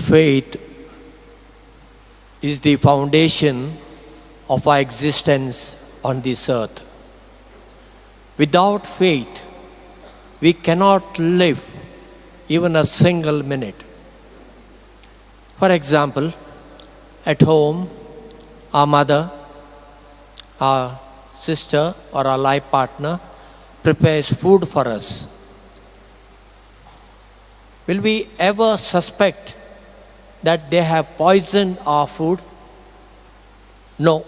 Faith is the foundation of our existence on this earth. Without faith, we cannot live even a single minute. For example, at home, our mother, our sister, or our life partner prepares food for us. Will we ever suspect that they have poisoned our food? No.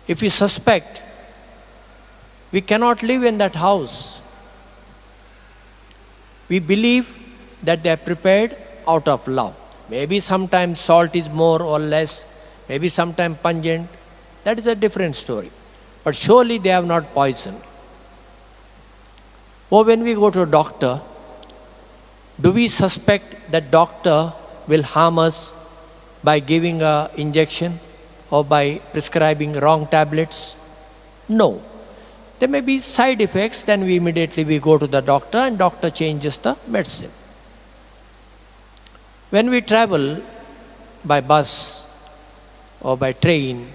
If we suspect, we cannot live in that house. We believe that they are prepared out of love. Maybe sometimes salt is more or less, maybe sometimes pungent. That is a different story. But surely they have not poisoned. Or when we go to a doctor, do we suspect that doctor will harm us by giving an injection or by prescribing wrong tablets? No. There may be side effects, then we immediately go to the doctor and doctor changes the medicine. When we travel by bus or by train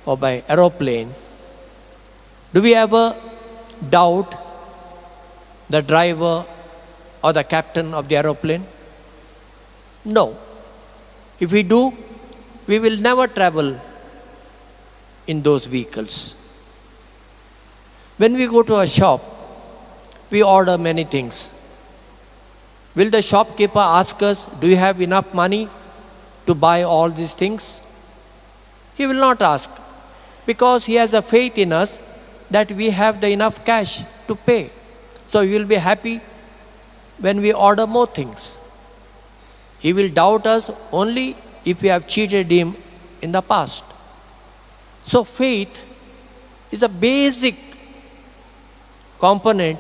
or by aeroplane, do we ever doubt the driver or the captain of the aeroplane? No. If we do, we will never travel in those vehicles. When we go to a shop, we order many things. Will the shopkeeper ask us, do you have enough money to buy all these things? He will not ask, because he has a faith in us that we have the enough cash to pay. So he will be happy when we order more things. He will doubt us only if we have cheated him in the past. So faith is a basic component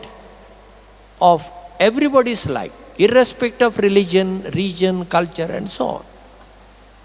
of everybody's life, irrespective of religion, region, culture, and so on.